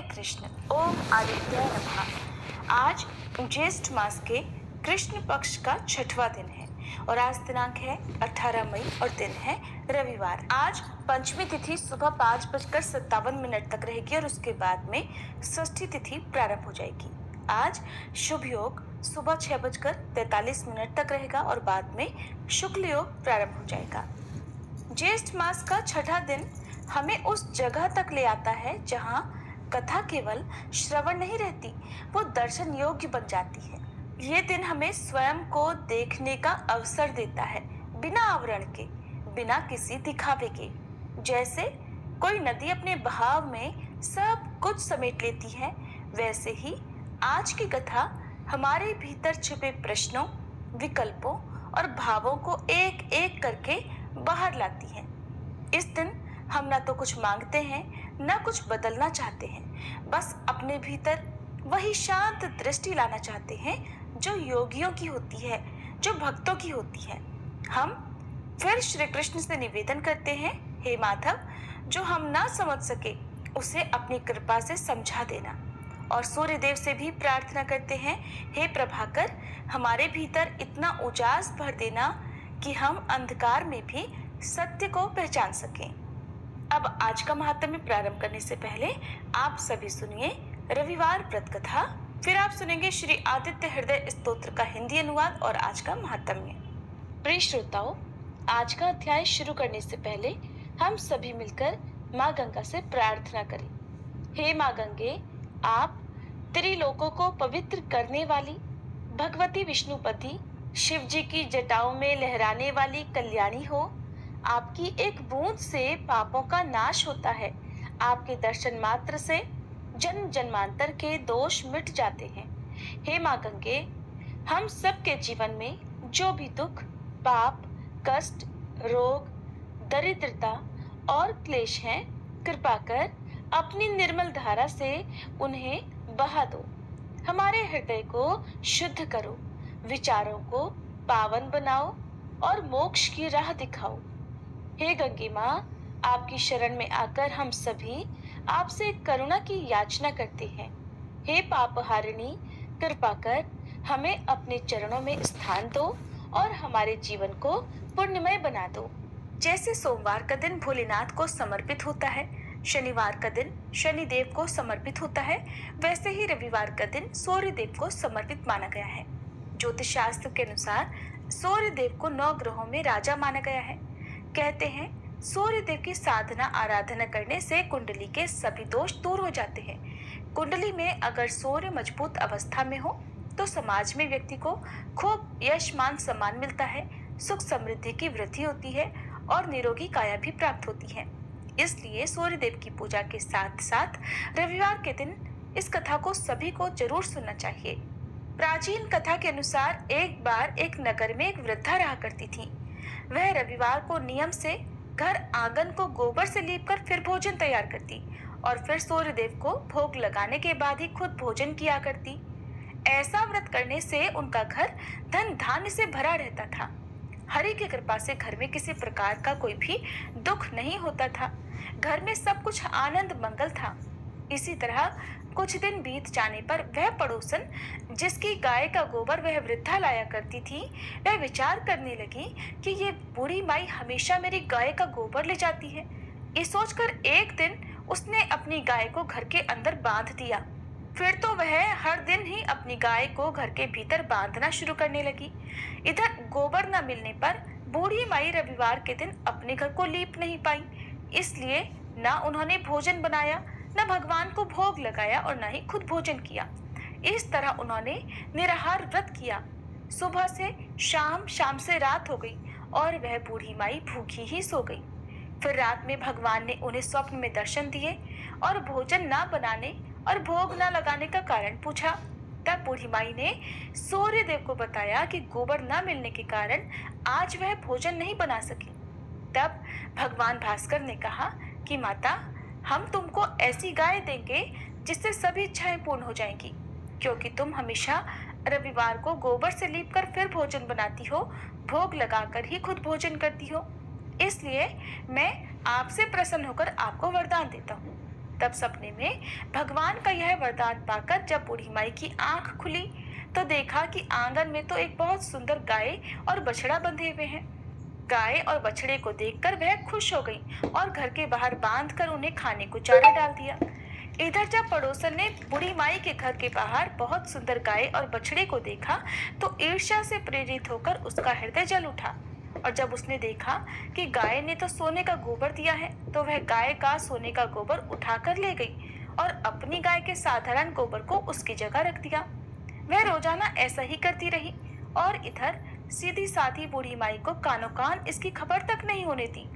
कृष्ण। ओम आदित्याय नमः। आज ज्येष्ठ मास के कृष्ण पक्ष का 6वां दिन है और आज दिनांक है 18 मई और दिन है रविवार। आज पंचमी तिथि सुबह 5:57 तक रहेगी और उसके बाद में षष्ठी तिथि प्रारंभ हो जाएगी। आज शुभ योग सुबह 6:43 तक रहेगा और बाद में शुक्ल योग प्रारंभ हो जाएगा। ज्येष्ठ मास का 6वां दिन हमें उस जगह तक ले आता है जहाँ कथा केवल श्रवण नहीं रहती, वो दर्शन योग्य बन जाती है। ये दिन हमें स्वयं को देखने का अवसर देता है, बिना आवरण के, बिना किसी दिखावे के। जैसे कोई नदी अपने बहाव में सब कुछ समेट लेती है, वैसे ही आज की कथा हमारे भीतर छिपे प्रश्नों, विकल्पों और भावों को एक एक करके बाहर लाती है। इस दिन हम ना तो कुछ मांगते हैं, ना कुछ बदलना चाहते हैं, बस अपने भीतर वही शांत दृष्टि लाना चाहते हैं जो योगियों की होती है, जो भक्तों की होती है। हम फिर श्री कृष्ण से निवेदन करते हैं, हे माधव, जो हम ना समझ सके उसे अपनी कृपा से समझा देना। और सूर्य देव से भी प्रार्थना करते हैं, हे प्रभाकर, हमारे भीतर इतना उजास भर देना कि हम अंधकार में भी सत्य को पहचान सकें। अब आज का महात्म्य प्रारंभ करने से पहले आप सभी सुनिए रविवार व्रत कथा, फिर आप सुनेंगे श्री आदित्य हृदय स्तोत्र का हिंदी अनुवाद और आज का महात्म्य। प्रिय श्रोताओं, आज का अध्याय शुरू करने से पहले हम सभी मिलकर माँ गंगा से प्रार्थना करें। हे माँ गंगे, आप त्रिलोकों को पवित्र करने वाली, भगवती विष्णुपति शिव जी की जटाओं में लहराने वाली कल्याणी हो। आपकी एक बूंद से पापों का नाश होता है। आपके दर्शन मात्र से जन्म जन्मांतर के दोष मिट जाते हैं। हे माँ गंगे, हम सबके जीवन में जो भी दुख, पाप, कष्ट, रोग, दरिद्रता और क्लेश हैं, कृपा कर अपनी निर्मल धारा से उन्हें बहा दो। हमारे हृदय को शुद्ध करो, विचारों को पावन बनाओ और मोक्ष की राह दिखाओ। हे गंगे माँ, आपकी शरण में आकर हम सभी आपसे करुणा की याचना करते हैं। हे पापहारिणी, कृपा कर हमें अपने चरणों में स्थान दो और हमारे जीवन को पुण्यमय बना दो। जैसे सोमवार का दिन भोलेनाथ को समर्पित होता है, शनिवार का दिन शनिदेव को समर्पित होता है, वैसे ही रविवार का दिन सूर्य देव को समर्पित माना गया है। ज्योतिष शास्त्र के अनुसार सूर्य देव को 9 ग्रहों में राजा माना गया है। कहते हैं सूर्य देव की साधना आराधना करने से कुंडली के सभी दोष दूर हो जाते हैं। कुंडली में अगर सूर्य मजबूत अवस्था में हो तो समाज में व्यक्ति को खूब यश मान सम्मान मिलता है, सुख समृद्धि की वृद्धि होती है और निरोगी काया भी प्राप्त होती है। इसलिए सूर्य देव की पूजा के साथ साथ रविवार के दिन इस कथा को सभी को जरूर सुनना चाहिए। प्राचीन कथा के अनुसार एक बार एक नगर में एक वृद्धा रहा करती थी। वह रविवार को नियम से घर आंगन को गोबर से लीपकर फिर भोजन तैयार करती और फिर सूर्य देव को भोग लगाने के बाद ही खुद भोजन किया करती। ऐसा व्रत करने से उनका घर धन धान्य से भरा रहता था। हरि की कृपा से घर में किसी प्रकार का कोई भी दुख नहीं होता था। घर में सब कुछ आनंद मंगल था। इसी तरह कुछ दिन बीत जाने पर वह पड़ोसन जिसकी गाय का गोबर वह वृद्धा लाया करती थी, वह विचार करने लगी कि ये बूढ़ी माई हमेशा मेरी गाय का गोबर ले जाती है। ये सोचकर एक दिन उसने अपनी गाय को घर के अंदर बांध दिया। फिर तो वह हर दिन ही अपनी गाय को घर के भीतर बांधना शुरू करने लगी। इधर गोबर न मिलने पर बूढ़ी माई रविवार के दिन अपने घर को लीप नहीं पाई, इसलिए न उन्होंने भोजन बनाया, न भगवान को भोग लगाया और न ही खुद भोजन किया। इस तरह उन्होंने निराहार व्रत किया। सुबह से शाम, शाम से रात हो गई और वह बूढ़ी माई भूखी ही सो गई। फिर रात में भगवान ने उन्हें स्वप्न में दर्शन दिए और भोजन न बनाने और भोग न लगाने का कारण पूछा। तब बूढ़ी माई ने सूर्य देव को बताया कि गोबर न मिलने के कारण आज वह भोजन नहीं बना सकी। तब भगवान भास्कर ने कहा कि माता, हम तुमको ऐसी गाय देंगे जिससे सभी इच्छाएं पूर्ण हो जाएंगी, क्योंकि तुम हमेशा रविवार को गोबर से लीपकर फिर भोजन बनाती हो, भोग लगाकर ही खुद भोजन करती हो। इसलिए मैं आपसे प्रसन्न होकर आपको वरदान देता हूँ। तब सपने में भगवान का यह वरदान पाकर जब बूढ़ी माई की आंख खुली तो देखा कि आंगन में तो एक बहुत सुंदर गाय और बछड़ा बंधे हुए हैं। गाय और बछड़े को देखकर वह खुश हो गई और घर के बाहर बांधकर उन्हें खाने को चारा डाल दिया। इधर जब पड़ोसन ने बूढ़ी माई के घर के बाहर बहुत सुंदर गाय और बछड़े को देखा तो ईर्ष्या से प्रेरित होकर उसका हृदय जल उठा। और जब उसने देखा कि गाय ने तो सोने का गोबर दिया है तो वह गाय का सोने का गोबर उठाकर ले गई और अपनी गाय के साधारण गोबर को उसकी जगह रख दिया। वह रोजाना ऐसा ही करती रही और इधर सीधी साधी बूढ़ी माई को कानों कान इसकी खबर तक नहीं होने दी।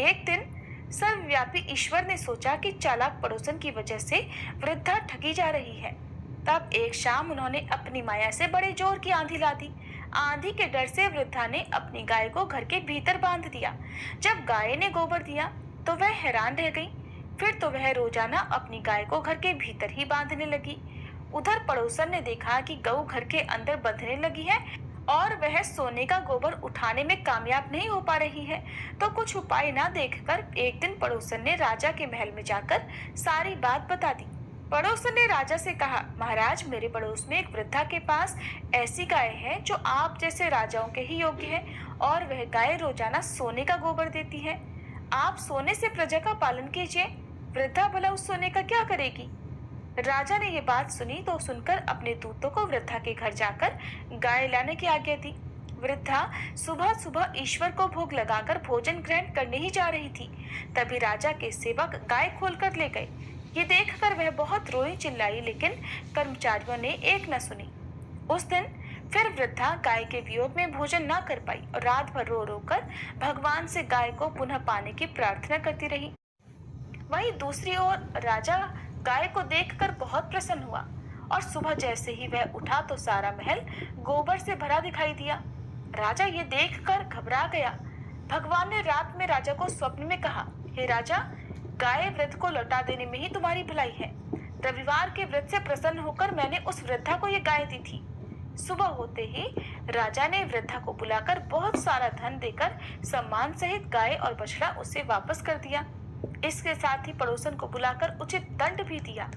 एक दिन सर्वव्यापी ईश्वर ने सोचा कि चालाक पड़ोसन की वजह से वृद्धा ठगी जा रही है। तब एक शाम उन्होंने अपनी माया से बड़े जोर की आंधी ला दी। आंधी के डर से वृद्धा ने अपनी गाय को घर के भीतर बांध दिया। जब गाय ने गोबर दिया तो वह हैरान रह गई। फिर तो वह रोजाना अपनी गाय को घर के भीतर ही बांधने लगी। उधर पड़ोसन ने देखा कि गऊ घर के अंदर बंधने लगी है और वह सोने का गोबर उठाने में कामयाब नहीं हो पा रही है, तो कुछ उपाय ना देखकर एक दिन पड़ोसन ने राजा के महल में जाकर सारी बात बता दी। पड़ोसन ने राजा से कहा, महाराज, मेरे पड़ोस में एक वृद्धा के पास ऐसी गाय है जो आप जैसे राजाओं के ही योग्य है और वह गाय रोजाना सोने का गोबर देती है। आप सोने से प्रजा का पालन कीजिए। वृद्धा भला उस सोने का क्या करेगी? राजा ने ये बात सुनी तो सुनकर अपने दूतों को वृद्धा के घर जाकर गाय लाने की आज्ञा दी। वृद्धा सुबह सुबह ईश्वर को भोग लगाकर भोजन ग्रहण करने ही जा रही थी। तभी राजा के सेवक गाय खोलकर ले गए। ये देखकर वह बहुत रोई चिल्लाई, लेकिन कर्मचारियों ने एक न सुनी। उस दिन फिर वृद्धा गाय के वियोग में भोजन न कर पाई और रात भर रो रो कर भगवान से गाय को पुनः पाने की प्रार्थना करती रही। वहीं दूसरी ओर राजा गाय को देखकर बहुत प्रसन्न हुआ और सुबह जैसे ही वह उठा तो सारा महल गोबर से भरा दिखाई दिया। राजा ये देखकर घबरा गया। भगवान ने रात में राजा को स्वप्न में कहा, हे राजा, गाय वृद्ध को लौटा देने में ही तुम्हारी भलाई है। रविवार के व्रत से प्रसन्न होकर मैंने उस वृद्धा को ये गाय दी थी। सुबह होते ही राजा ने वृद्धा को बुलाकर बहुत सारा धन देकर सम्मान सहित गाय और बछड़ा उसे वापस कर दिया। इसके साथ ही पड़ोसन को बुलाकर उचित दंड भी दिया।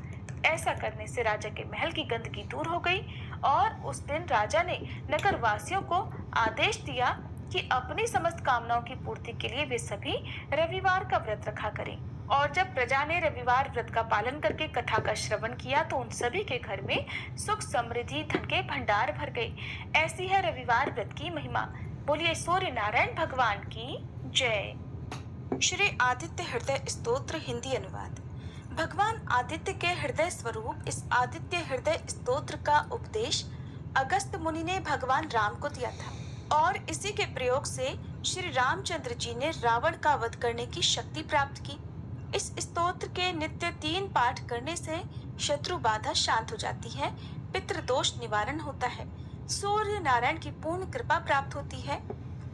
ऐसा करने से राजा के महल की गंदगी दूर हो गई और उस दिन राजा ने नगर वासियों को आदेश दिया कि अपनी समस्त कामनाओं की पूर्ति के लिए वे सभी रविवार का व्रत रखा करें। और जब प्रजा ने रविवार व्रत का पालन करके कथा का श्रवण किया तो उन सभी के घर में सुख समृद्धि धन के भंडार भर गए। ऐसी है रविवार व्रत की महिमा। बोलिए सूर्य नारायण भगवान की जय। श्री आदित्य हृदय स्तोत्र हिंदी अनुवाद। भगवान आदित्य के हृदय स्वरूप इस आदित्य हृदय स्तोत्र का उपदेश अगस्त मुनि ने भगवान राम को दिया था और इसी के प्रयोग से श्री रामचंद्र जी ने रावण का वध करने की शक्ति प्राप्त की। इस स्तोत्र के नित्य 3 पाठ करने से शत्रु बाधा शांत हो जाती है, पितृदोष निवारण होता है, सूर्य नारायण की पूर्ण कृपा प्राप्त होती है,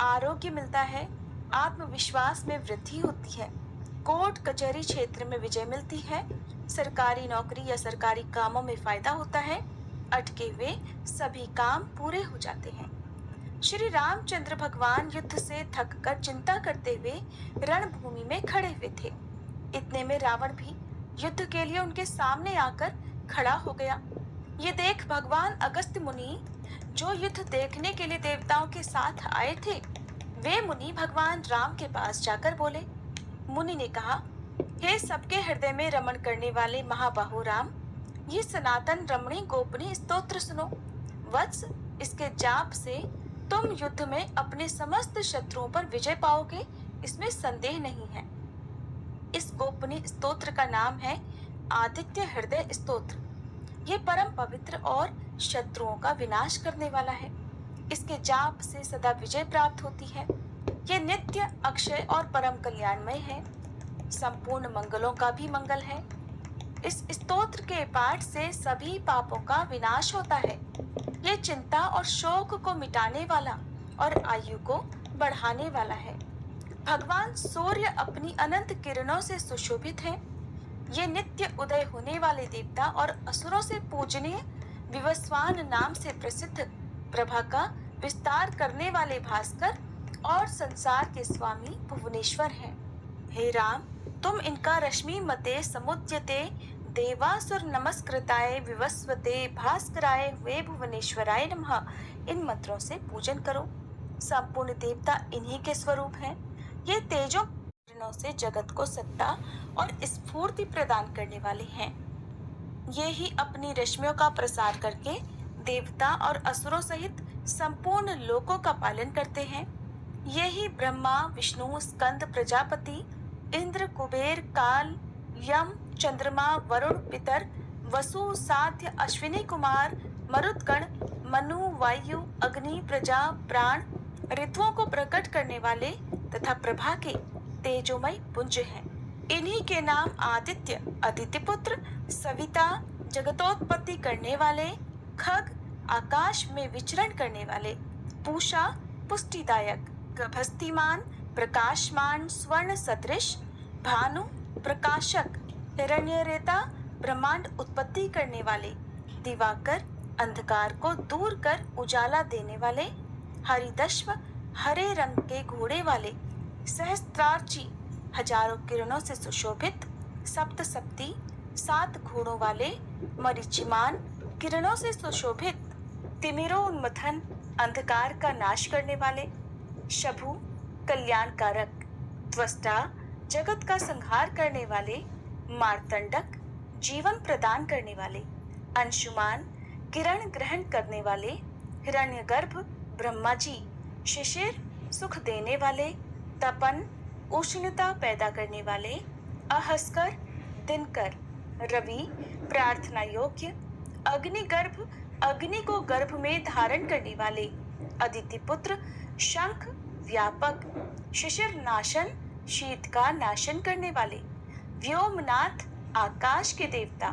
आरोग्य मिलता है, आत्मविश्वास में वृद्धि होती है, कोर्ट कचहरी क्षेत्र में विजय मिलती है, सरकारी नौकरी या सरकारी कामों में फायदा होता है, अटके हुए सभी काम पूरे हो जाते हैं। श्री रामचंद्र भगवान युद्ध से थककर चिंता करते हुए रणभूमि में खड़े हुए थे। इतने में रावण भी युद्ध के लिए उनके सामने आकर खड़ा हो गया। ये देख भगवान अगस्त्य मुनि, जो युद्ध देखने के लिए देवताओं के साथ आए थे, वे मुनि भगवान राम के पास जाकर बोले। मुनि ने कहा, हे सबके हृदय में रमण करने वाले महाबाहु राम, ये सनातन रमणी गोपनीय स्तोत्र सुनो। वत्स, इसके जाप से तुम युद्ध में अपने समस्त शत्रुओं पर विजय पाओगे, इसमें संदेह नहीं है। इस गोपनीय स्तोत्र का नाम है आदित्य हृदय स्तोत्र। ये परम पवित्र और शत्रुओं का विनाश करने वाला है। इसके जाप से सदा विजय प्राप्त होती है। ये नित्य अक्षय और परम कल्याणमय है। संपूर्ण मंगलों का भी मंगल है। इस स्तोत्र के पाठ से सभी पापों का विनाश होता है। ये चिंता और शोक को मिटाने वाला और आयु को बढ़ाने वाला है। भगवान सूर्य अपनी अनंत किरणों से सुशोभित है। ये नित्य उदय होने वाले देवता और असुरों से पूजनीय विवस्वान नाम से प्रसिद्ध प्रभा का विस्तार करने वाले भास्कर और संसार के स्वामी भुवनेश्वर हैं। हे राम, तुम इनका रश्मि मते समुद्यते देवासुर नमस्कृताय विवस्वते भास्कराय वे भुवनेश्वराय नमः इन मंत्रों से पूजन करो। संपूर्ण देवता इन्हीं के स्वरूप हैं। ये तेजों किरणों से जगत को सत्ता और स्फूर्ति प्रदान करने वाले हैं। ये ही अपनी रश्मियों का प्रसार करके देवता और असुरों सहित संपूर्ण लोकों का पालन करते हैं। ये ही ब्रह्मा, विष्णु, स्कंद, प्रजापति, इंद्र, कुबेर, काल, यम, चंद्रमा, वरुण, पितर, वसु, साध्य, अश्विनी कुमार, मरुदगण, मनु, वायु, अग्नि, प्रजा, प्राण, ऋतुओं को प्रकट करने वाले तथा प्रभा के तेजोमय पुंज हैं। इन्हीं के नाम आदित्य, अदितिपुत्र, सविता, जगतोत्पत्ति करने वाले, खग, आकाश में विचरण करने वाले, पूषा, पुष्टिदायक, गभस्तिमान, प्रकाशमान, स्वर्ण सदृश, भानु, प्रकाशक, हिरण्यरेता, ब्रह्मांड उत्पत्ति करने वाले, दिवाकर, अंधकार को दूर कर उजाला देने वाले, हरिदश्व, हरे रंग के घोड़े वाले, सहस्त्रार्ची, हजारों किरणों से सुशोभित, सप्तसप्ती, 7 घोड़ों वाले, मरीचिमान, किरणों से सुशोभित, तिमिरोन्मथन, अंधकार का नाश करने वाले, शभु, कल्याणकारक, त्वष्टा, जगत का संहार करने वाले, मार्तंडक, जीवन प्रदान करने वाले, अंशुमान, किरण ग्रहण करने वाले, हिरण्यगर्भ, ब्रह्मा जी, शिशिर, सुख देने वाले, तपन, उष्णता पैदा करने वाले, अहस्कर, दिनकर, रवि, प्रार्थना योग्य, अग्निगर्भ, अग्नि को गर्भ में धारण करने वाले, अदिति पुत्र, शंख, व्यापक, शिशिर नाशन, शीत का नाशन करने वाले, व्योमनाथ, आकाश के देवता,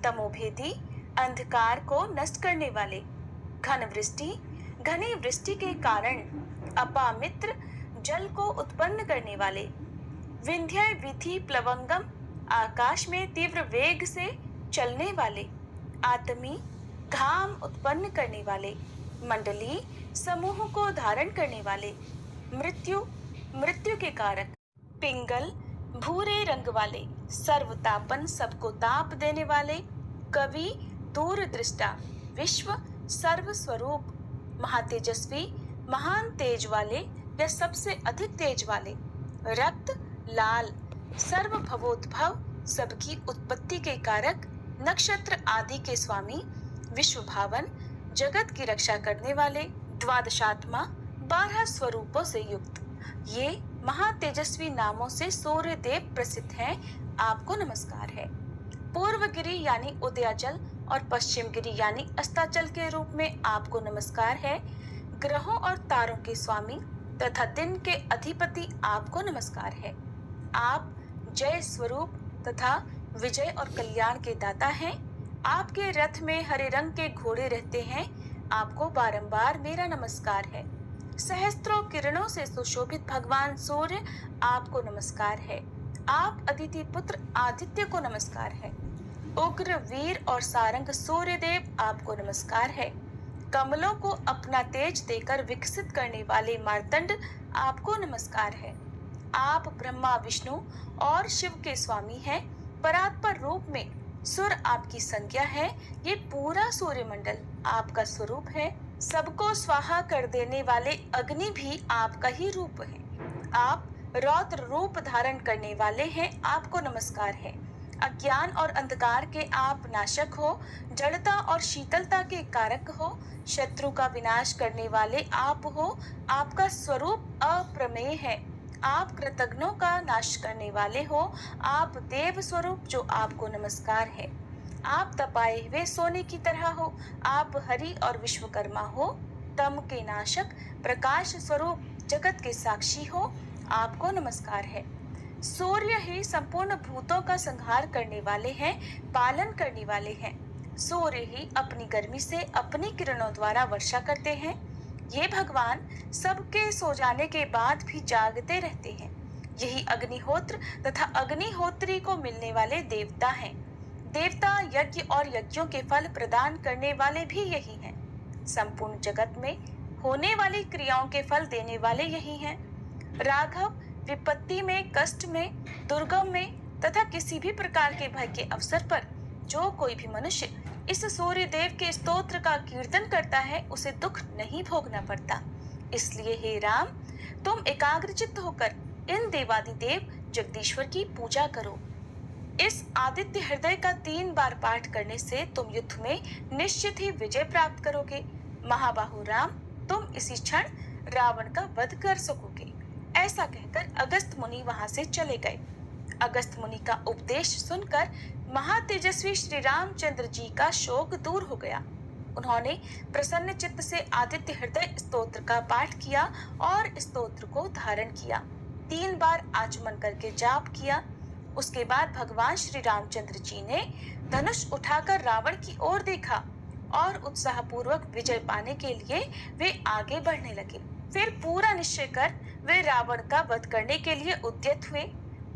तमोभेदी, अंधकार को नष्ट करने वाले, घन वृष्टि, घनी वृष्टि के कारण अपामित्र, जल को उत्पन्न करने वाले, विंध्य विधि प्लवंगम, आकाश में तीव्र वेग से चलने वाले, आत्मी, घाम उत्पन्न करने वाले, मंडली, समूह को धारण करने वाले, मृत्यु, मृत्यु के कारक, पिंगल, भूरे रंग वाले, सर्वतापन, सबको ताप देने वाले, कवि, दूरदृष्टा, विश्व, सर्व स्वरूप, महातेजस्वी, महान तेज वाले या सबसे अधिक तेज वाले, रक्त, लाल, सर्व भवोद्भव, सबकी उत्पत्ति के कारक, नक्षत्र आदि के स्वामी, विश्व भावन, जगत की रक्षा करने वाले, द्वादशात्मा, 12 स्वरूपों से युक्त, ये महातेजस्वी नामों से सूर्य देव प्रसिद्ध हैं। आपको नमस्कार है। पूर्वगिरी यानी उदयाचल और पश्चिम गिरी यानी अस्ताचल के रूप में आपको नमस्कार है। ग्रहों और तारों के स्वामी तथा दिन के अधिपति आपको नमस्कार है। आप जय स्वरूप तथा विजय और कल्याण के दाता हैं। आपके रथ में हरे रंग के घोड़े रहते हैं। आपको बारंबार मेरा नमस्कार है। सहस्त्रों किरणों से सुशोभित भगवान सूर्य आपको नमस्कार है। आप अदिति पुत्र आदित्य को नमस्कार है। उग्र वीर और सारंग सूर्य देव आपको नमस्कार है। कमलों को अपना तेज देकर विकसित करने वाले मार्तंड आपको नमस्कार है। आप ब्रह्मा विष्णु और शिव के स्वामी हैं। परात्पर रूप में सुर आपकी संज्ञा है। ये पूरा सूर्यमंडल आपका स्वरूप है। सबको स्वाहा कर देने वाले अग्नि भी आपका ही रूप है। आप रौद्र रूप धारण करने वाले हैं। आपको नमस्कार है। अज्ञान और अंधकार के आप नाशक हो। जड़ता और शीतलता के कारक हो। शत्रु का विनाश करने वाले आप हो। आपका स्वरूप अप्रमेय है। आप कृतघ्नों का नाश करने वाले हो। आप देव स्वरूप जो आपको नमस्कार है। आप तपाए हुए सोने की तरह हो। आप हरि और विश्वकर्मा हो। तम के नाशक प्रकाश स्वरूप जगत के साक्षी हो। आपको नमस्कार है। सूर्य ही संपूर्ण भूतों का संहार करने वाले हैं, पालन करने वाले हैं। सूर्य ही अपनी गर्मी से अपनी किरणों द्वारा वर्षा करते हैं। ये भगवान सबके सो जाने के बाद भी जागते रहते हैं। यही अग्निहोत्र तथा अग्निहोत्री को मिलने वाले देवता हैं। देवता यज्ञ और यज्ञों के फल प्रदान करने वाले भी यही हैं। संपूर्ण जगत में होने वाली क्रियाओं के फल देने वाले यही हैं। राघव विपत्ति में, कष्ट में, दुर्गम में तथा किसी भी प्रकार के भय के अवसर पर जो कोई भी मनुष्य इस सूर्य देव के स्तोत्र का कीर्तन करता है उसे दुख नहीं भोगना पड़ता। इसलिए हे राम, तुम एकाग्रचित्त होकर इन देवादिदेव जगदीश्वर की पूजा करो। इस आदित्य हृदय का 3 बार पाठ करने से तुम युद्ध में निश्चित ही विजय प्राप्त करोगे। महाबाहु राम, तुम इसी क्षण रावण का वध कर सकोगे। ऐसा कहकर अगस्त्य मुनि वहां से चले गए। अगस्त्य मुनि का उपदेश सुनकर महातेजस्वी श्री रामचंद्र जी का शोक दूर हो गया। उन्होंने प्रसन्न चित्त से आदित्य हृदय स्तोत्र का पाठ किया और स्तोत्र को धारण किया। 3 बार आचमन करके जाप किया। उसके बाद भगवान श्री रामचंद्र जी ने धनुष उठाकर रावण की ओर देखा और उत्साहपूर्वक विजय पाने के लिए वे आगे बढ़ने लगे। फिर पूरा निश्चय कर वे रावण का वध करने के लिए उद्यत हुए।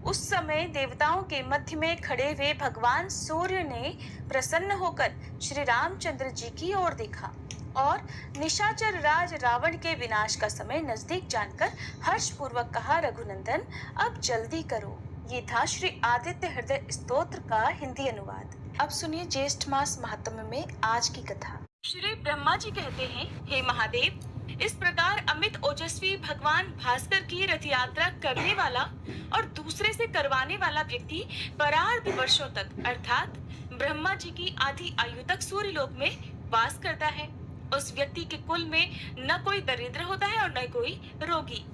उस समय देवताओं के मध्य में खड़े हुए भगवान सूर्य ने प्रसन्न होकर श्री रामचंद्र जी की ओर देखा और निशाचर राज रावण के विनाश का समय नजदीक जानकर हर्ष पूर्वक कहा, रघुनंदन अब जल्दी करो। ये था श्री आदित्य हृदय स्तोत्र का हिंदी अनुवाद। अब सुनिए ज्येष्ठ मास महात्म्य में आज की कथा। श्री ब्रह्मा जी कहते हैं, हे महादेव, इस प्रकार अमित ओजस्वी भगवान भास्कर की रथ यात्रा करने वाला और दूसरे से करवाने वाला व्यक्ति परार्ध वर्षों तक अर्थात ब्रह्मा जी की आधी आयु तक सूर्य लोक में वास करता है। उस व्यक्ति के कुल में न कोई दरिद्र होता है और न कोई रोगी।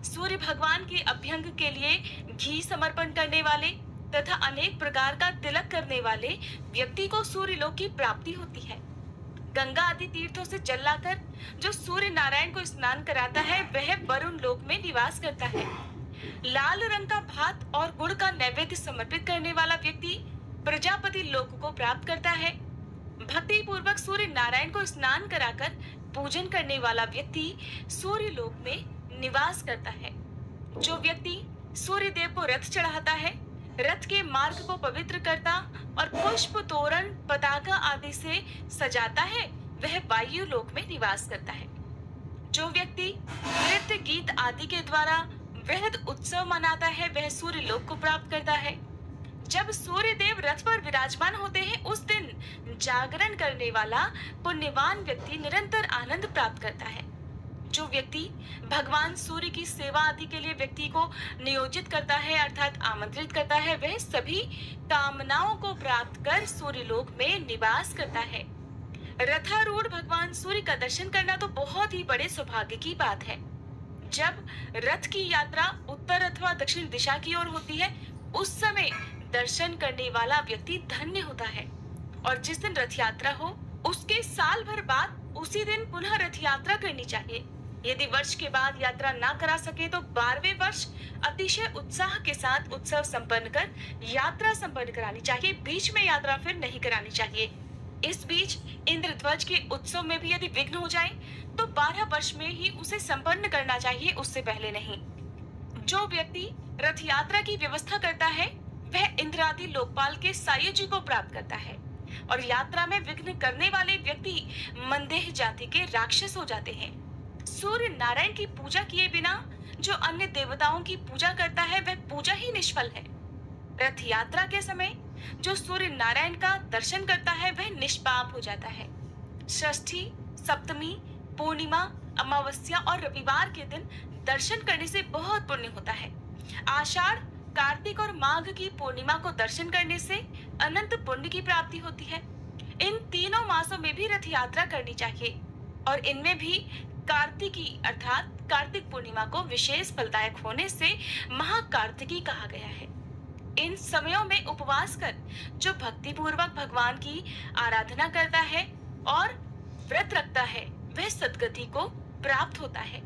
सूर्य भगवान के अभ्यंग के लिए घी समर्पण करने वाले तथा अनेक प्रकार का तिलक करने वाले व्यक्ति को सूर्य लोक की प्राप्ति होती है। गंगा आदि तीर्थों से जल लाकर जो सूर्य नारायण को स्नान कराता है वह वरुण लोक में निवास करता है। लाल रंग का भात और गुड़ का नैवेद्य समर्पित करने वाला व्यक्ति प्रजापति लोक को प्राप्त करता है। भक्ति पूर्वक सूर्य नारायण को स्नान कराकर पूजन करने वाला व्यक्ति सूर्य लोक में निवास करता है। जो व्यक्ति सूर्य देव को रथ चढ़ाता है, रथ के मार्ग को पवित्र करता और पुष्प, तोरण, पताका आदि से सजाता है, वह वायु लोक में निवास करता है। जो व्यक्ति नृत्य, गीत आदि के द्वारा वृहद उत्सव मनाता है, वह सूर्य लोक को प्राप्त करता है। जब सूर्य देव रथ पर विराजमान होते हैं, उस दिन जागरण करने वाला पुण्यवान व्यक्ति निरंतर आनंद प्राप्त करता है। जो व्यक्ति भगवान सूर्य की सेवा आदि के लिए व्यक्ति को नियोजित करता है अर्थात आमंत्रित करता है, वह सभी कामनाओं को प्राप्त कर सूर्य लोक में निवास करता है। रथारूढ़ भगवान सूर्य का दर्शन करना तो बहुत ही बड़े सौभाग्य की बात है। जब रथ की यात्रा उत्तर अथवा दक्षिण दिशा की ओर होती है, उस समय दर्शन करने वाला व्यक्ति धन्य होता है। और जिस दिन रथ यात्रा हो, उसके साल भर बाद उसी दिन पुनः रथ यात्रा करनी चाहिए। यदि वर्ष के बाद यात्रा ना करा सके तो 12वें वर्ष अतिशय उत्साह के साथ उत्सव संपन्न कर यात्रा संपन्न करानी चाहिए। बीच में यात्रा फिर नहीं करानी चाहिए। इस बीच इंद्रध्वज के उत्सव में भी यदि विघ्न हो जाए तो 12 वर्ष में ही उसे संपन्न करना चाहिए, उससे पहले नहीं। जो व्यक्ति रथ यात्रा की व्यवस्था करता है वह इंद्रादि लोकपाल के सायुज्य को प्राप्त करता है और यात्रा में विघ्न करने वाले व्यक्ति मंदेह जाति के राक्षस हो जाते हैं। सूर्य नारायण की पूजा किए बिना जो अन्य देवताओं की पूजा करता है वह पूजा ही निष्फल है। रथ यात्रा के समय जो सूर्य नारायण का दर्शन करता है वह निष्पाप हो जाता है। षष्ठी, सप्तमी, पूर्णिमा, अमावस्या और रविवार के दिन दर्शन करने से बहुत पुण्य होता है। आषाढ़, कार्तिक और माघ की पूर्णिमा को दर्शन करने से अनंत पुण्य की प्राप्ति होती है। इन तीनों मासों में भी रथ यात्रा करनी चाहिए और इनमें भी कार्तिकी अर्थात कार्तिक पूर्णिमा को विशेष फलदायक होने से महाकार्तिकी कहा गया है। इन समयों में उपवास कर जो भक्ति पूर्वक भगवान की आराधना करता है और व्रत रखता है वह सद्गति को प्राप्त होता है।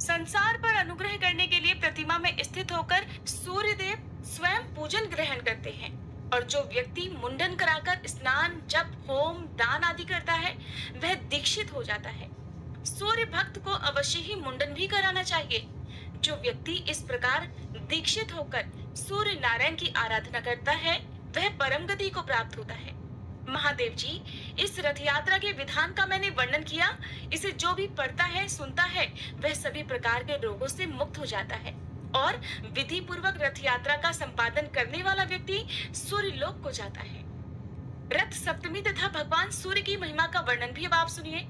संसार पर अनुग्रह करने के लिए प्रतिमा में स्थित होकर सूर्य देव स्वयं पूजन ग्रहण करते हैं और जो व्यक्ति मुंडन कराकर स्नान, जप, होम, दान आदि करता है वह दीक्षित हो जाता है। सूर्य भक्त को अवश्य ही मुंडन भी कराना चाहिए। जो व्यक्ति इस प्रकार दीक्षित होकर सूर्य नारायण की आराधना करता है वह परम गति को प्राप्त होता है। महादेव जी, इस रथ यात्रा के विधान का मैंने वर्णन किया। इसे जो भी पढ़ता है, सुनता है, वह सभी प्रकार के रोगों से मुक्त हो जाता है। और विधि पूर्वक रथ यात्रा का संपादन करने वाला व्यक्ति सूर्य लोक को जाता है। रथ सप्तमी तथा भगवान सूर्य की महिमा का वर्णन भी अब आप सुनिए।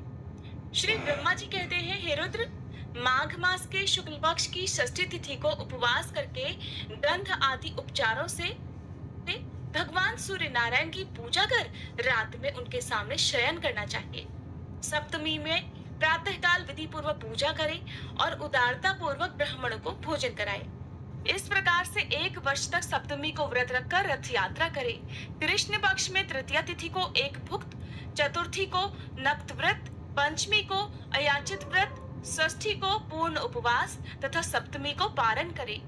श्री ब्रह्मा जी कहते हैं, हे रुद्र, माघ मास के शुक्ल पक्ष की षष्ठी तिथि को उपवास करके गंध आदि उपचारों से भगवान सूर्य नारायण की पूजा कर रात में उनके सामने शयन करना चाहिए। सप्तमी में प्रातः काल विधि पूर्वक पूजा करें और उदारता पूर्वक ब्राह्मणों को भोजन कराएं। इस प्रकार से 1 वर्ष तक सप्तमी को व्रत रखकर रथ यात्रा करें। कृष्ण पक्ष में तृतीया तिथि को एक भुक्त, चतुर्थी को नक्त व्रत, पंचमी को अयाचित व्रत, षष्ठी को पूर्ण उपवास तथा सप्तमी को पारण करें।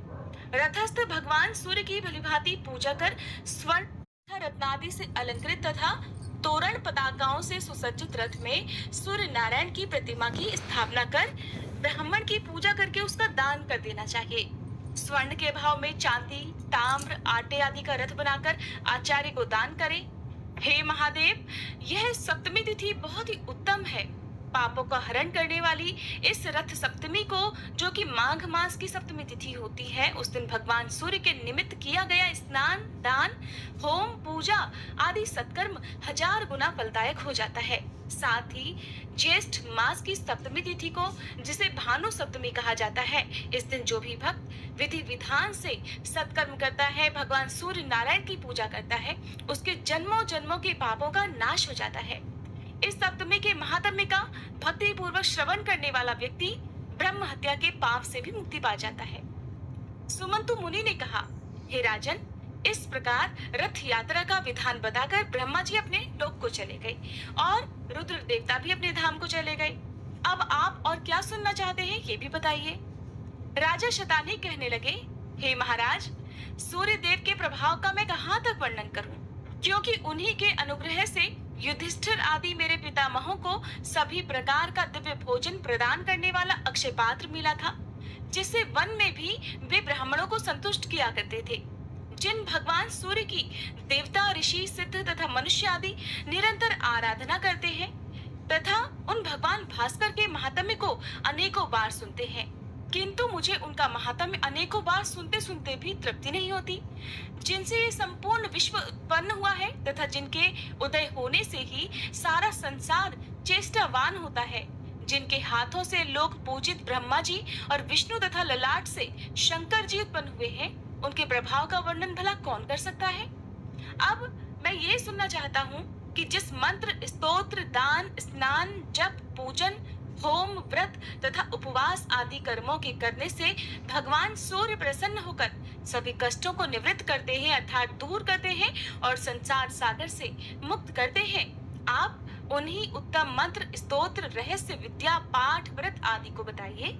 रथस्थ भगवान सूर्य की भलीभांति पूजा कर स्वर्ण रत्नादि से अलंकृत तथा तोरण पताकाओं से सुसज्जित रथ में सूर्य नारायण की प्रतिमा की स्थापना कर ब्राह्मण की पूजा करके उसका दान कर देना चाहिए। स्वर्ण के भाव में चांदी, ताम्र, आटे आदि का रथ बनाकर आचार्य को दान करें। हे महादेव, यह सप्तमी तिथि बहुत ही उत्तम है। पापों का हरण करने वाली इस रथ सप्तमी को, जो कि माघ मास की सप्तमी तिथि होती है, उस दिन भगवान सूर्य के निमित्त किया गया स्नान, दान, होम, पूजा आदि सत्कर्म 1000 गुना फलदायक हो जाता है। साथ ही ज्येष्ठ मास की सप्तमी तिथि को, जिसे भानु सप्तमी कहा जाता है, इस दिन जो भी भक्त विधि विधान से सत्कर्म करता है, भगवान सूर्य नारायण की पूजा करता है, उसके जन्मों जन्मों के पापों का नाश हो जाता है। इस सप्तमी के महात्म्य का भक्ति पूर्वक श्रवण करने वाला व्यक्ति ब्रह्म हत्या के पाप से भी मुक्ति पा जाता है। सुमंतु मुनि ने कहा, हे राजन, इस प्रकार रथ यात्रा का विधान बताकर ब्रह्मा जी अपने लोक को चले गए और रुद्र देवता भी अपने धाम को चले गए। अब आप और क्या सुनना चाहते हैं, ये भी बताइए। राजा शतानी कहने लगे, हे महाराज, सूर्य देव के प्रभाव का मैं कहाँ तक वर्णन करूं, क्योंकि उन्हीं के अनुग्रह से युधिष्ठिर आदि मेरे पितामहों को सभी प्रकार का दिव्य भोजन प्रदान करने वाला अक्षय पात्र मिला था, जिससे वन में भी वे ब्राह्मणों को संतुष्ट किया करते थे। जिन भगवान सूर्य की देवता, ऋषि, सिद्ध तथा मनुष्य आदि निरंतर आराधना करते हैं तथा उन भगवान भास्कर के महात्म्य को अनेकों बार सुनते हैं, किंतु मुझे उनका महात्म्य अनेकों बार सुनते सुनते भी तृप्ति नहीं होती। जिनसे ये संपूर्ण विश्व उत्पन्न हुआ है तथा जिनके उदय होने से ही सारा संसार चेष्टावान होता है, जिनके हाथों से लोक पूजित ब्रह्मा जी और विष्णु तथा ललाट से शंकर जी उत्पन्न हुए हैं, उनके प्रभाव का वर्णन भला कौन कर सकता है। अब मैं ये सुनना चाहता हूँ कि जिस मंत्र, स्तोत्र, दान, स्नान, जप, पूजन, होम, व्रत तथा उपवास आदि कर्मों के करने से भगवान सूर्य प्रसन्न होकर सभी कष्टों को निवृत्त करते हैं, अर्थात दूर करते हैं और संसार सागर से मुक्त करते हैं, आप उन्हीं उत्तम मंत्र, स्तोत्र, रहस्य, विद्या, पाठ, व्रत आदि को बताइए,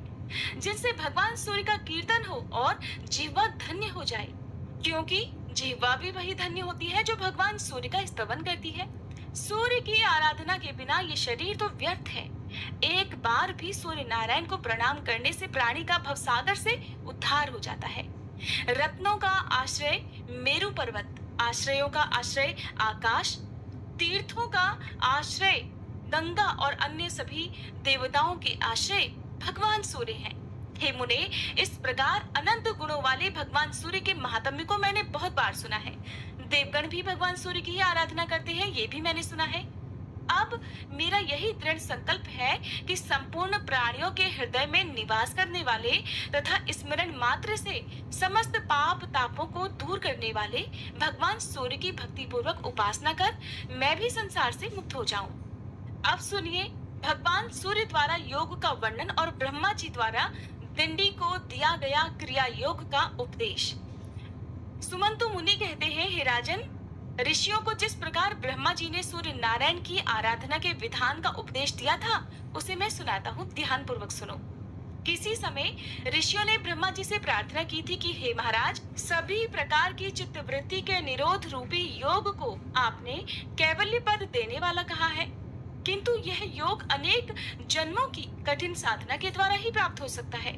जिनसे भगवान सूर्य का कीर्तन हो और जीवा धन्य हो जाए, क्योंकि जीवा भी वही धन्य होती है जो भगवान सूर्य का स्तवन करती है। सूर्य की आराधना के बिना ये शरीर तो व्यर्थ है। एक बार भी सूर्य नारायण को प्रणाम करने से प्राणी का भवसागर से उद्धार हो जाता है। रत्नों का आश्रय मेरु पर्वत, आश्रयों का आश्रय आकाश, तीर्थों का आश्रय गंगा और अन्य सभी देवताओं के आश्रय भगवान सूर्य हैं। हे मुने, इस प्रकार अनंत गुणों वाले भगवान सूर्य के महात्म्य को मैंने बहुत बार सुना है। देवगण भी भगवान सूर्य की ही आराधना करते हैं, ये भी मैंने सुना है। अब मेरा यही दृढ़ संकल्प है कि संपूर्ण प्राणियों के हृदय में निवास करने वाले तथा स्मरण मात्र से समस्त पाप तापों को दूर करने वाले भगवान सूर्य की भक्ति पूर्वक उपासना कर मैं भी संसार से मुक्त हो जाऊं। अब सुनिए भगवान सूर्य द्वारा योग का वर्णन और ब्रह्मा जी द्वारा दिंडी को दिया गया क्रिया योग का उपदेश। सुमंतु मुनि कहते हैं, हे राजन, ऋषियों को जिस प्रकार ब्रह्मा जी ने सूर्य नारायण की आराधना के विधान का उपदेश दिया था, उसे मैं सुनाता हूँ, ध्यान पूर्वक सुनो। किसी समय ऋषियों ने ब्रह्मा जी से प्रार्थना की थी कि हे महाराज, सभी प्रकार की चित्तवृत्ति के निरोध रूपी योग को आपने कैवल्य पद देने वाला कहा है, किंतु यह योग अनेक जन्मों की कठिन साधना के द्वारा ही प्राप्त हो सकता है,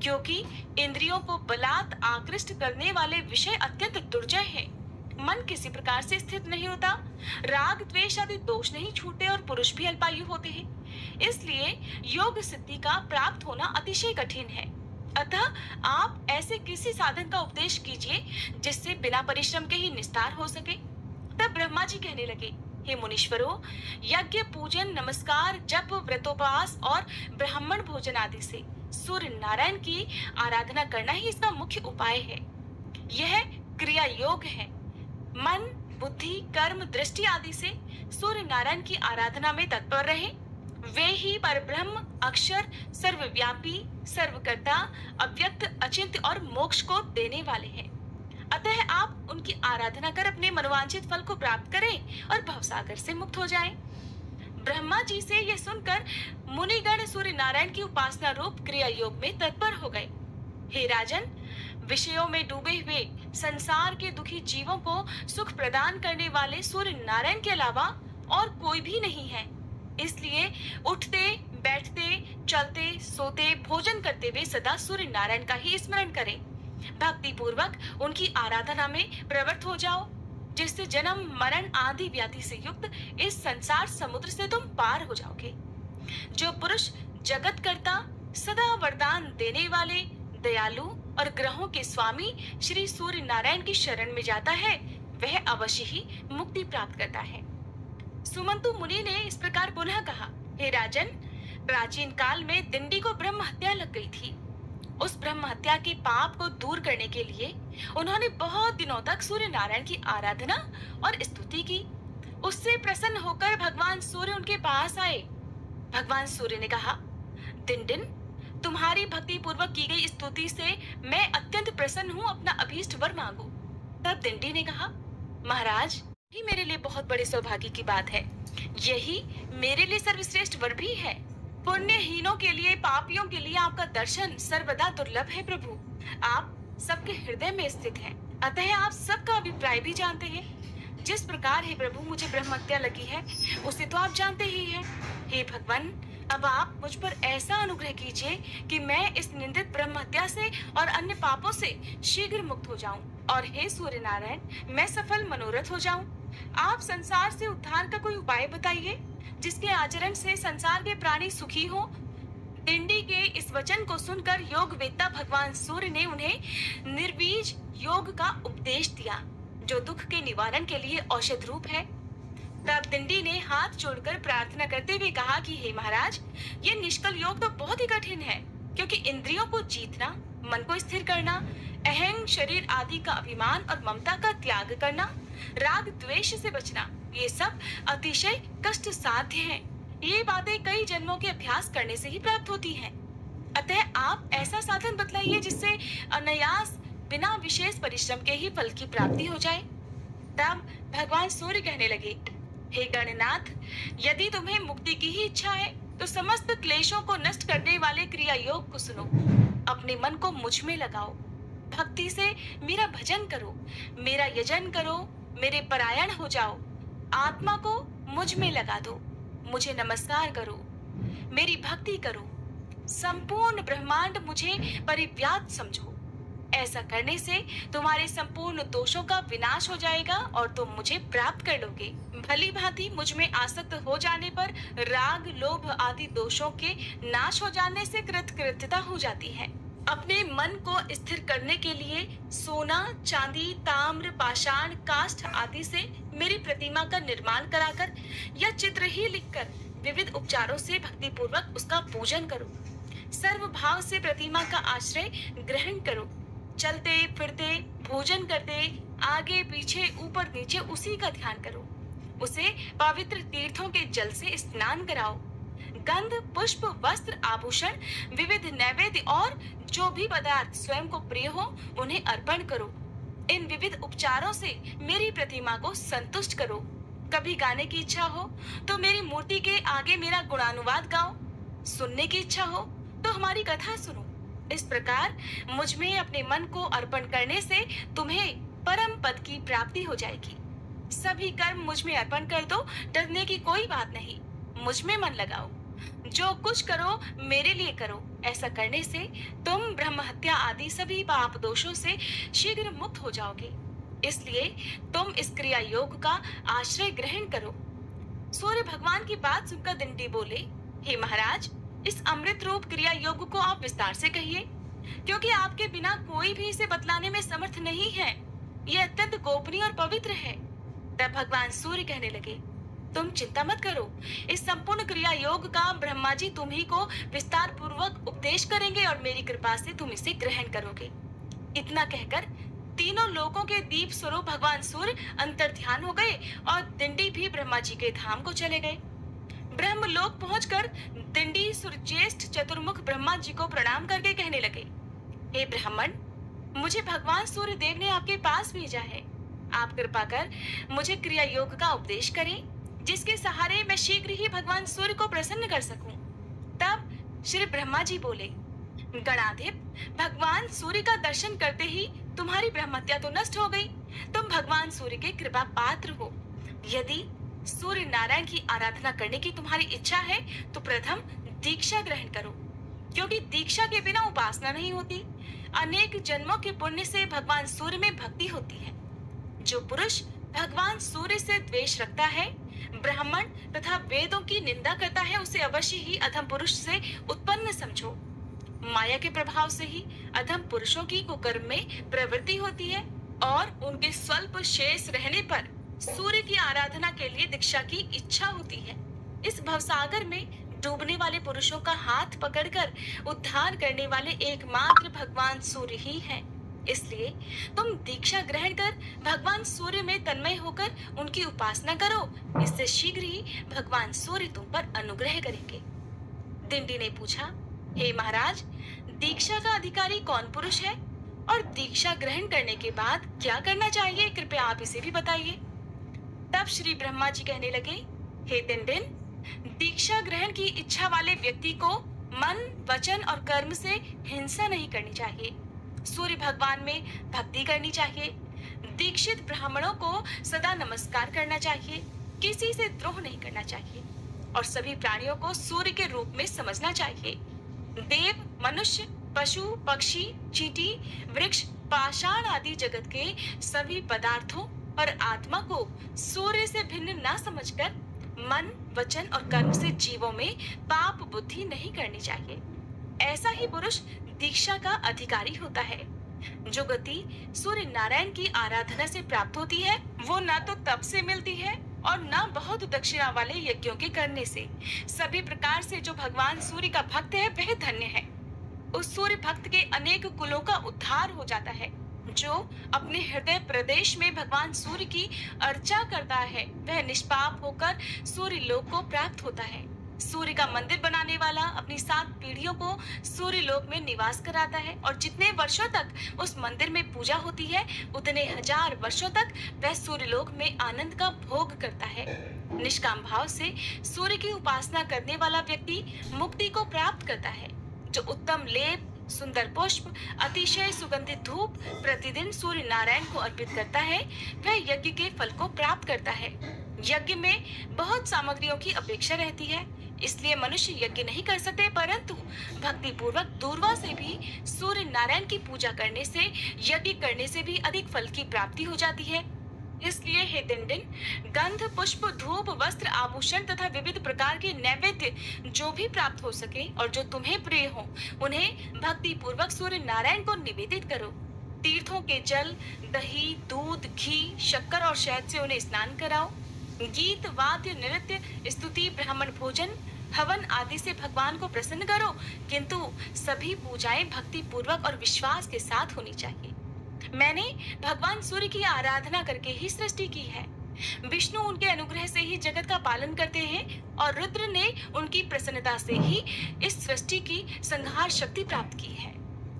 क्योंकि इंद्रियों को बलात् आकृष्ट करने वाले विषय अत्यंत दुर्जय हैं। मन किसी प्रकार से स्थिर नहीं होता, राग द्वेष आदि दोष नहीं छूटते और पुरुष भी अल्पायु होते हैं। इसलिए योग सिद्धि का प्राप्त होना अतिशय कठिन है। अतः आप ऐसे किसी साधन का उपदेश कीजिए जिससे बिना परिश्रम के ही निस्तार हो सके। तब ब्रह्मा जी कहने लगे, हे मुनीश्वरों, यज्ञ, पूजन, नमस्कार, जप, व्रतोपवास और ब्राह्मण भोजन आदि से सूर्य नारायण की आराधना करना ही इसका मुख्य उपाय है। यह क्रिया योग है। मन, बुद्धि, कर्म, दृष्टि आदि से सूर्य नारायण की आराधना में तत्पर रहे। वे ही परब्रह्म, अक्षर, सर्वव्यापी, सर्वकर्ता, अव्यक्त, अचिंत्य और मोक्ष को देने वाले हैं। अतः आप उनकी आराधना कर अपने मनोवांछित फल को प्राप्त करें और भवसागर से मुक्त हो जाएं। ब्रह्मा जी से यह सुनकर मुनिगण सूर्य नारायण की उपासना रूप क्रिया योग में तत्पर हो गए। हे राजन, विषयों में डूबे हुए संसार के दुखी जीवों को सुख प्रदान करने वाले सूर्य नारायण के अलावा और कोई भी नहीं है। इसलिए उठते, बैठते, चलते, सोते, भोजन करते हुए सदा सूर्य नारायण का ही स्मरण करें। भक्ति पूर्वक उनकी आराधना में प्रवृत्त हो जाओ, जिससे जन्म, मरण आदि व्याधि से युक्त इस संसार समुद्र से तुम पार हो जाओगे। जो पुरुष जगत कर्ता, सदा वरदान देने वाले, दयालु और ग्रहों के स्वामी श्री सूर्य नारायण की शरण में जाता है, वह अवश्य ही मुक्ति प्राप्त करता है। सुमंतु मुनि ने इस प्रकार पुनः कहा, हे राजन, प्राचीन काल में दिंडी को ब्रह्म हत्या लग गई थी। उस ब्रह्म हत्या के पाप को दूर करने के लिए उन्होंने बहुत दिनों तक सूर्य नारायण की आराधना और स्तुति की। उससे प्रसन्न होकर भगवान सूर्य उनके पास आए। भगवान सूर्य ने कहा, दिनदिन, तुम्हारी भक्ति पूर्वक की गई स्तुति से मैं अत्यंत प्रसन्न हूँ, अपना अभीष्ट वर मांगो। तब दिंडी ने कहा, महाराज, ये मेरे लिए बहुत बड़े सौभाग्य की बात है। यही मेरे लिए सर्वश्रेष्ठ वर भी है। पुण्यहीनों के लिए, पापियों के लिए आपका दर्शन सर्वदा दुर्लभ है प्रभु। आप सबके हृदय में स्थित हैं, अतः आप सबका अभिप्राय भी जानते हैं। जिस प्रकार हे प्रभु मुझे ब्रह्म हत्या लगी है, उसे तो आप जानते ही हैं। हे भगवान, अब आप मुझ पर ऐसा अनुग्रह कीजिए कि मैं इस निंदित ब्रह्म हत्या से और अन्य पापों से शीघ्र मुक्त हो जाऊं, और हे सूर्य नारायण, मैं सफल मनोरथ हो जाऊं। आप संसार से उद्धार का कोई उपाय बताइए, जिसके आचरण से संसार के प्राणी सुखी हो। दिंडी के इस वचन को सुनकर योग वेत्ता भगवान सूर्य ने उन्हें निर्बीज योग का उपदेश दिया, जो दुख के निवारण के लिए औषध रूप है। तब दिंडी ने हाथ जोड़कर प्रार्थना करते हुए कहा कि हे महाराज, ये निष्कल योग तो बहुत ही कठिन है, क्योंकि इंद्रियों को जीतना, मन को स्थिर करना, अहंग, शरीर आदि का अभिमान और ममता का त्याग करना, राग द्वेष से बचना, ये सब अतिशय कष्ट साध्य हैं। ये बातें कई जन्मों के अभ्यास करने से ही प्राप्त होती हैं। अतः आप ऐसा साधन बतलाइए जिससे अनायास, बिना विशेष परिश्रम के ही फल की प्राप्ति हो जाए। तब भगवान सूर्य कहने लगे, हे गणनाथ, यदि तुम्हें मुक्ति की ही इच्छा है तो समस्त क्लेशों को नष्ट करने वाले क्रिया योग को सुनो। अपने मन को मुझ में लगाओ, भक्ति से मेरा भजन करो, मेरा यजन करो, मेरे परायण हो जाओ, आत्मा को मुझ में लगा दो, मुझे नमस्कार करो, मेरी भक्ति करो, संपूर्ण ब्रह्मांड मुझे परिव्याप्त समझो। ऐसा करने से तुम्हारे संपूर्ण दोषों का विनाश हो जाएगा और तुम मुझे प्राप्त कर लोगे। भली भांति मुझ में आसक्त हो जाने पर राग, लोभ आदि दोषों के नाश हो जाने से कृतकृत्यता हो जाती है। अपने मन को स्थिर करने के लिए सोना, चांदी, ताम्र, पाषाण, काष्ठ आदि से मेरी प्रतिमा का निर्माण कराकर या चित्र ही लिखकर विविध उपचारों से भक्ति पूर्वक उसका पूजन करो। सर्व भाव से प्रतिमा का आश्रय ग्रहण करो। चलते फिरते, भोजन करते, आगे पीछे, ऊपर नीचे उसी का ध्यान करो। उसे पवित्र तीर्थों के जल से स्नान कराओ। गंध, पुष्प, वस्त्र, आभूषण, विविध नैवेद्य और जो भी पदार्थ स्वयं को प्रिय हो उन्हें अर्पण करो। इन विविध उपचारों से मेरी प्रतिमा को संतुष्ट करो। कभी गाने की इच्छा हो तो मेरी मूर्ति के आगे मेरा गुणानुवाद गाओ। सुनने की इच्छा हो तो हमारी कथा सुनो। इस प्रकार मुझ में अपने मन को अर्पण करने से तुम्हें परम पद की प्राप्ति हो जाएगी। सभी कर्म मुझ में अर्पण कर दो, डरने की कोई बात नहीं। मुझ में मन लगाओ, जो कुछ करो मेरे लिए करो। ऐसा करने से तुम ब्रह्म हत्या आदि सभी पाप दोषों से शीघ्र मुक्त हो जाओगे। इसलिए तुम इस क्रिया योग का आश्रय ग्रहण करो। सूर्य भगवान की बात सुनकर दिंडी बोले, हे महाराज, इस अमृत रूप क्रिया योग को आप विस्तार से कहिए। क्योंकि आपके बिना कोई भी इसे बतलाने में समर्थ नहीं है। यह अत्यंत गोपनीय और पवित्र है। तब भगवान सूर्य कहने लगे, तुम चिंता मत करो, इस संपूर्ण क्रिया योग का ब्रह्मा जी तुम ही को विस्तार पूर्वक उपदेश करेंगे और मेरी कृपा से तुम इसे ग्रहण करोगे। इतना कहकर तीनों लोकों के दीप स्वरूप भगवान सूर्य अंतर ध्यान हो गए और दिंडी भी ब्रह्मा जी के धाम को चले गए। ब्रह्मलोक पहुंचकर दिंडी सूर्यज्येष्ठ चतुर्मुख ब्रह्मा जी को प्रणाम करके कहने लगे, हे ब्राह्मण, मुझे भगवान सूर्य देव ने आपके पास भेजा है। आप कृपा कर मुझे क्रिया योग का उपदेश करें, जिसके सहारे मैं शीघ्र ही भगवान सूर्य को प्रसन्न कर सकूं। तब श्री ब्रह्मा जी बोले, गणाधिप, भगवान सूर्य का दर्शन करते ही तुम्हारी ब्रह्मत्या तो नष्ट हो गई। तुम भगवान सूर्य के कृपा पात्र हो। यदि सूर्य नारायण की आराधना करने की तुम्हारी इच्छा है तो प्रथम दीक्षा ग्रहण करो, क्योंकि दीक्षा के बिना उपासना नहीं होती। अनेक जन्मों के पुण्य से भगवान सूर्य में भक्ति होती है। जो पुरुष भगवान सूर्य से द्वेष रखता है, ब्राह्मण तथा वेदों की निंदा करता है, उसे अवश्य ही अधम पुरुष से उत्पन्न समझो। माया के प्रभाव से ही अधम पुरुषों की कुकर्म में प्रवृत्ति होती है और उनके स्वल्प शेष रहने पर सूर्य की आराधना के लिए दीक्षा की इच्छा होती है। इस भवसागर में डूबने वाले पुरुषों का हाथ पकड़कर उद्धार करने वाले एकमात्र भगवान सूर्य ही हैं। इसलिए तुम दीक्षा ग्रहण कर भगवान सूर्य में तन्मय होकर उनकी उपासना करो। इससे शीघ्र ही भगवान सूर्य तुम पर अनुग्रह करेंगे। दिंडी ने पूछा, हे महाराज, दीक्षा का अधिकारी कौन पुरुष है और दीक्षा ग्रहण करने के बाद क्या करना चाहिए, कृपया आप इसे भी बताइए। तब श्री ब्रह्मा जी कहने लगे, हे दिंडिन, दीक्षा ग्रहण की इच्छा वाले व्यक्ति को मन, वचन और कर्म से हिंसा नहीं करनी चाहिए। सूर्य भगवान में भक्ति करनी चाहिए। दीक्षित ब्राह्मणों को सदा नमस्कार करना चाहिए। किसी से द्रोह नहीं करना चाहिए और सभी प्राणियों को सूर्य के रूप में समझना चाहिए। देव, मनुष्य, पशु, पक्षी, चींटी, वृक्ष, पाषाण आदि जगत के सभी पदार्थों और आत्मा को सूर्य से भिन्न न समझकर मन, वचन और कर्म से जीवों में पाप बुद्धि नहीं करनी चाहिए। ऐसा ही पुरुष दीक्षा का अधिकारी होता है। जो गति सूर्य नारायण की आराधना से प्राप्त होती है, वो न तो तप से मिलती है और न बहुत दक्षिणा वाले यज्ञों के करने से। सभी प्रकार से जो भगवान सूर्य का भक्त है वह धन्य है। उस सूर्य भक्त के अनेक कुलों का उद्धार हो जाता है। जो अपने हृदय प्रदेश में भगवान सूर्य की अर्चा करता है वह निष्पाप होकर सूर्य लोक को प्राप्त होता है। सूर्य का मंदिर बनाने वाला अपनी 7 पीढ़ियों को सूर्य लोक में निवास कराता है और जितने वर्षों तक उस मंदिर में पूजा होती है उतने 1000 वर्षों तक वह सूर्य लोक में आनंद का भोग करता है। निष्काम भाव से सूर्य की उपासना करने वाला व्यक्ति मुक्ति को प्राप्त करता है। जो उत्तम लेप, सुंदर पुष्प, अतिशय सुगंधित धूप प्रतिदिन सूर्य नारायण को अर्पित करता है वह यज्ञ के फल को प्राप्त करता है। यज्ञ में बहुत सामग्रियों की अपेक्षा रहती है, इसलिए मनुष्य यज्ञ नहीं कर सकते, परंतु भक्ति पूर्वक दूरवा से भी सूर्य नारायण की पूजा करने से, यज्ञ करने से भी अधिक फल की प्राप्ति हो जाती है। इसलिए हे दिनदिन, गंध, पुष्प, धूप, वस्त्र, आभूषण तथा विविध प्रकार के नैवेद्य जो भी प्राप्त हो सके और जो तुम्हें प्रिय हो, उन्हें भक्ति पूर्वक सूर्य नारायण को निवेदित करो। तीर्थों के जल, दही, दूध, घी, शक्कर और शहद से उन्हें स्नान कराओ। गीत, वाद्य, नृत्य, स्तुति, ब्राह्मण भोजन, हवन आदि से भगवान को प्रसन्न करो, किंतु सभी पूजाएं भक्ति पूर्वक और विश्वास के साथ होनी चाहिए। मैंने भगवान सूर्य की आराधना करके ही सृष्टि की है। विष्णु उनके अनुग्रह से ही जगत का पालन करते हैं और रुद्र ने उनकी प्रसन्नता से ही इस सृष्टि की संहार शक्ति प्राप्त की है।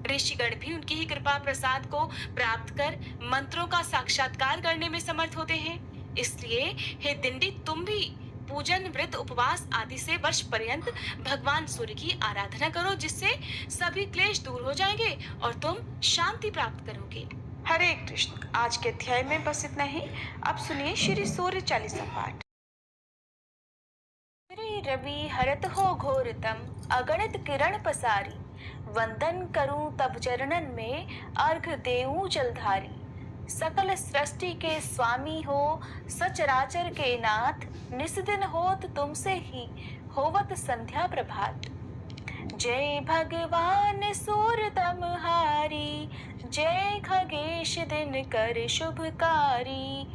ऋषिगण भी उनकी ही कृपा प्रसाद को प्राप्त कर मंत्रों का साक्षात्कार करने में समर्थ होते हैं। इसलिए हे दिंडी, तुम भी पूजन, व्रत, उपवास आदि से वर्ष पर्यंत भगवान सूर्य की आराधना करो, जिससे सभी क्लेश दूर हो जाएंगे और तुम शांति प्राप्त करोगे। हरे कृष्ण। आज के अध्याय में बस इतना ही। अब सुनिए श्री सूर्य चालीसा पाठ। श्री रवि हरत हो घोरतम, अगणित किरण पसारी, वंदन करूं तब चरणन में, अर्घ देऊं जलधारी। सकल सृष्टि के स्वामी हो, सचराचर के नाथ, निस्दिन होत तुमसे ही, होवत संध्या प्रभात। जय भगवान सूरतमहारी, जय खगेश दिनकर शुभकारी।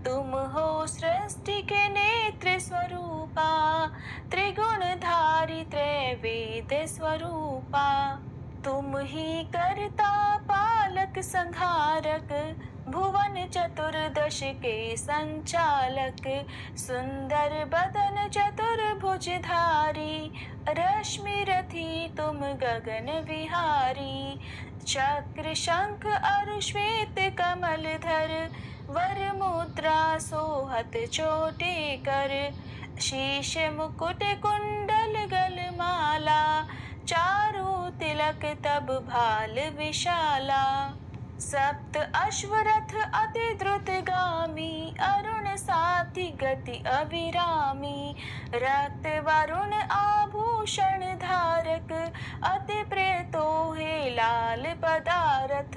तुम हो सृष्टि के नेत्र स्वरूपा, त्रिगुणधारी त्रैवेद स्वरूपा। तुम ही करता पालक संहारक, भुवन चतुर्दश के संचालक। सुंदर बदन चतुर्भुजधारी, रश्मि रथी तुम गगन विहारी। चक्र शंख अरु श्वेत कमल धर, वर मुद्रा सोहत चोटे कर। शीश मुकुट कुंडल गलमाला, चारु तिलक तब भाल विशाला। सप्त अश्वरथ अति द्रुत गामी, अरुण साथी गति अविरामी। रक्त वरुण आभूषण धारक, अति प्रिय तोहे लाल पदारथ।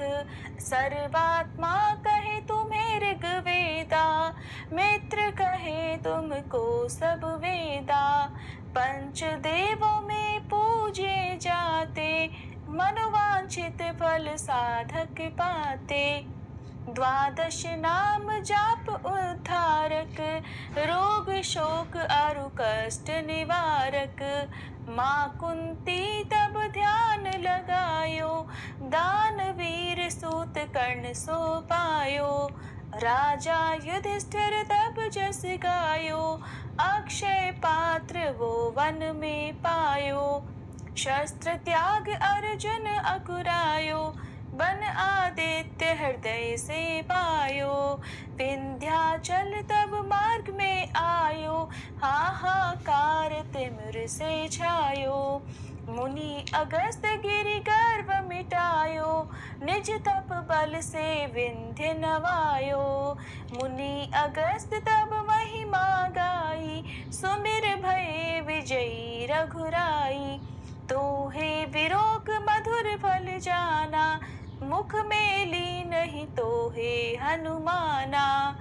सर्वात्मा कहे तुम्हें ऋग्वेदा, मित्र कहे तुमको सब वेदा। पंच देवों में पूजे जाते, मनोवांछित फल साधक पाते। द्वादश नाम जाप उद्धारक, रोग शोक अरु कष्ट निवारक। माँ कुंती तब ध्यान लगायो, दानवीर सूत कर्ण सो पायो। राजा युधिष्ठिर तब जस गायो, अक्षय पात्र वो वन में पायो। शस्त्र त्याग अर्जुन अकुरायो, बन आदित्य हृदय से पायो। विंध्याचल तब मार्ग में आयो, हाहाकार तिमिर से छायो। मुनि अगस्त गिरि गर्व मिटायो, निज तप बल से विंध्य नवायो। मुनि अगस्त तब महिमा गाई, सुमिर भये विजयी रघुराई। तोहे विरोग मधुर फल जाना, मुख में ली नहीं तोहे हनुमाना।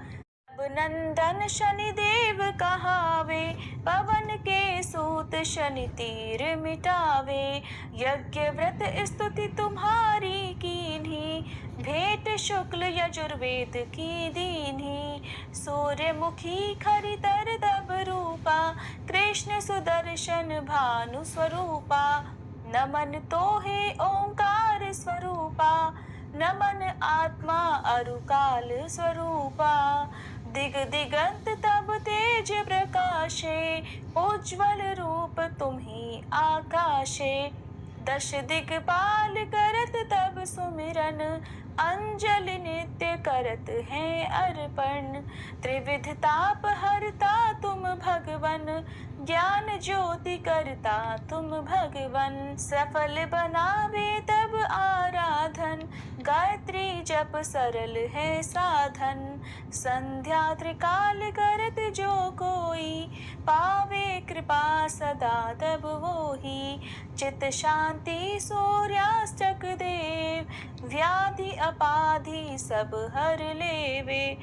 तब नंदन शनि देव कहावे, पवन के सूत शनि तीर मिटावे। यज्ञ व्रत स्तुति तुम्हारी कीन्ही, भेंट शुक्ल यजुर्वेद की दीन्ही। सूर्यमुखी खरितर तब रूपा, कृष्ण सुदर्शन भानु स्वरूपा। नमन तोहे ओंकार स्वरूपा, नमन आत्मा अरुकाल स्वरूपा। दिग दिगंत तब तेज प्रकाशे, उज्ज्वल रूप तुम्ही आकाशे। दश दिगपाल करत तब सुमिरन, अंजलि नित्य करत हैं अर्पण। त्रिविध ताप हरता तुम भगवन, ज्ञान ज्योति करता तुम भगवन। सफल बनावे तब आराधन, गायत्री जप सरल है साधन। संध्या त्रिकाल करत जो कोई, पावे कृपा सदा तब वोही। चित शांति सूर्यास्तक देव, व्याधि अपाधि सब हर लेवे।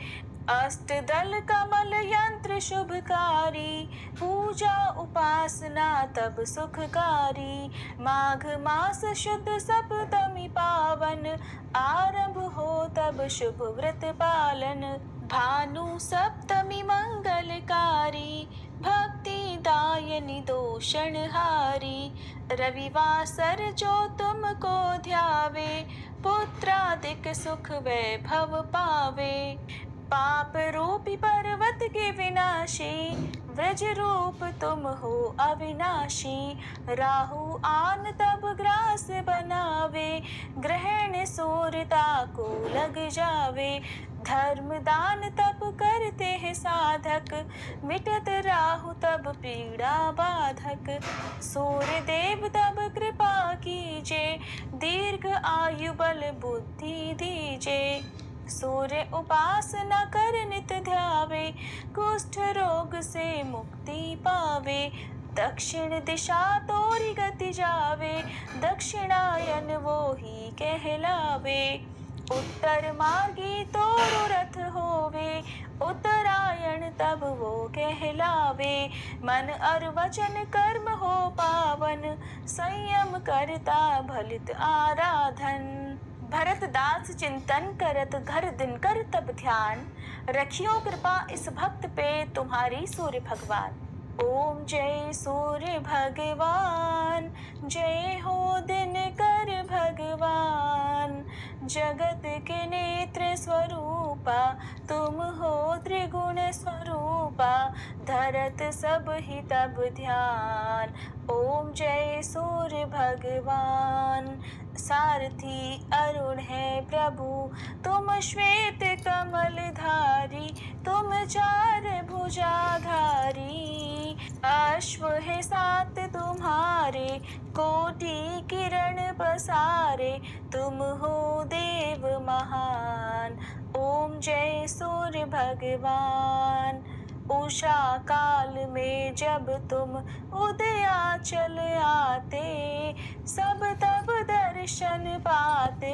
अष्ट दल कमल यंत्र शुभकारी, पूजा उपासना तब सुखकारी। माघ मास शुद्ध सप्तमी पावन, आरंभ हो तब शुभ व्रत पालन। भानु सप्तमी मंगलकारी, भक्ति दायनी दोषण हारी। रविवासर जो तुमको ध्यावे, पुत्रादिक सुख वैभव पावे। पाप रूपी पर्वत के विनाशी, व्रज रूप तुम हो अविनाशी। राहु आन तब ग्रास बनावे, ग्रहण सूर्यता को लग जावे। धर्म दान तब करते हैं साधक, मिटत राहु तब पीड़ा बाधक। सूर्य देव तब कृपा कीजे, दीर्घ आयु बल बुद्धि दीजे। सूर्य उपासना कर नित ध्यावे, कुष्ठ रोग से मुक्ति पावे। दक्षिण दिशा तोरी गति जावे, दक्षिणायन वो ही कहलावे। उत्तर मार्गी तोरु रथ होवे, उत्तरायण तब वो कहलावे। मन और वचन कर्म हो पावन, संयम करता भलित आराधन। भरत दास चिंतन करत घर दिन कर तब ध्यान, रखियो कृपा इस भक्त पे तुम्हारी सूर्य भगवान। ओम जय सूर्य भगवान, जय हो दिनकर भगवान। जगत के नेत्र स्वरूपा, तुम हो त्रिगुण स्वरूपा, धरत सब ही तब ध्यान। ओम जय सूर्य भगवान। सारथी अरुण है प्रभु, तुम श्वेत कमल धारी, तुम चार भुजाधारी। अश्व है सात तुम्हारे, कोटि किरण पसारे, तुम हो देव महान। ओम जय सूर्य भगवान। उषा काल में जब तुम उदयाचल आते, सब तब दर्शन पाते।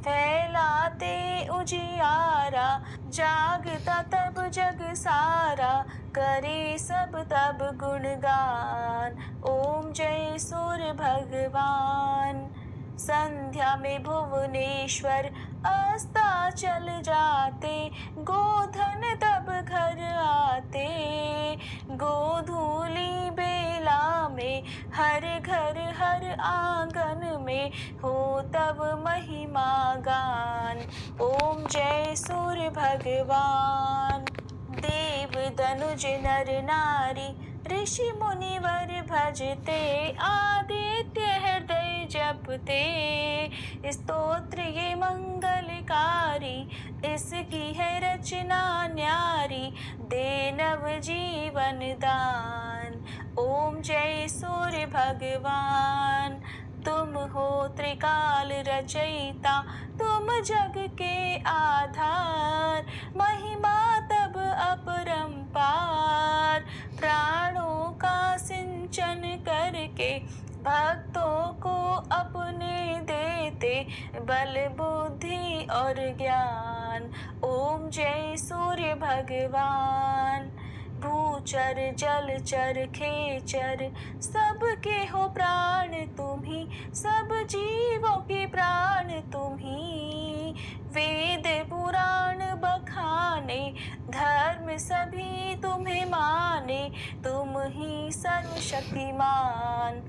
फैलाते उजियारा, जागता तब जग सारा, करे सब तब गुणगान। ओम जय सूर्य भगवान। संध्या में भुवनेश्वर अस्ताचल जाते, गोधन तब घर आते। गोधूली बेला में हर घर हर आंगन में, हो तब महिमा गान। ओम जय सूर्य भगवान। देव दनुज नर नारी, ऋषि मुनिवर भजते, आदित्य हृदय जपते। स्तोत्र ये मंगलकारी, इसकी है रचना न्यारी, दे नव जीवन दान। ओम जय सूर्य भगवान। तुम हो त्रिकाल रचयिता, तुम जग के आधार, महिमा तब अपरंपार। प्राणों का सिंचन करके, भक्तों को अपने देते, बल बुद्धि और ज्ञान। ओम जय सूर्य भगवान। भूचर जलचर खेचर, सबके हो प्राण तुम्ही, सब जीवों के प्राण तुम्ही। वेद पुराण बखाने, धर्म सभी तुम्हें माने, तुम ही सर्वशक्तिमान।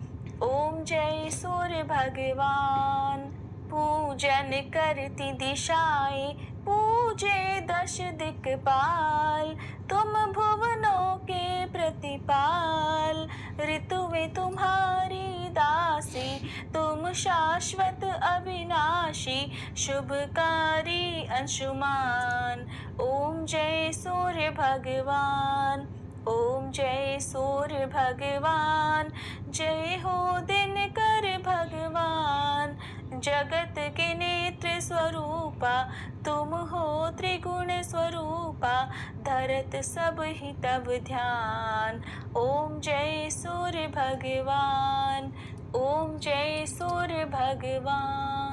ओम जय सूर्य भगवान। पूजन करती दिशाएं, पूजे दश दिक्पाल, तुम भुवनों के प्रतिपाल। ऋतुएं तुम्हारी दासी, तुम शाश्वत अविनाशी, शुभकारी अंशुमान। ओम जय सूर्य भगवान। ओम जय सूर्य भगवान। जय हो दिनकर भगवान। जगत के नेत्र स्वरूपा, तुम हो त्रिगुण स्वरूपा, धरत सब ही तब ध्यान। ओम जय सूर्य भगवान। ओम जय सूर्य भगवान।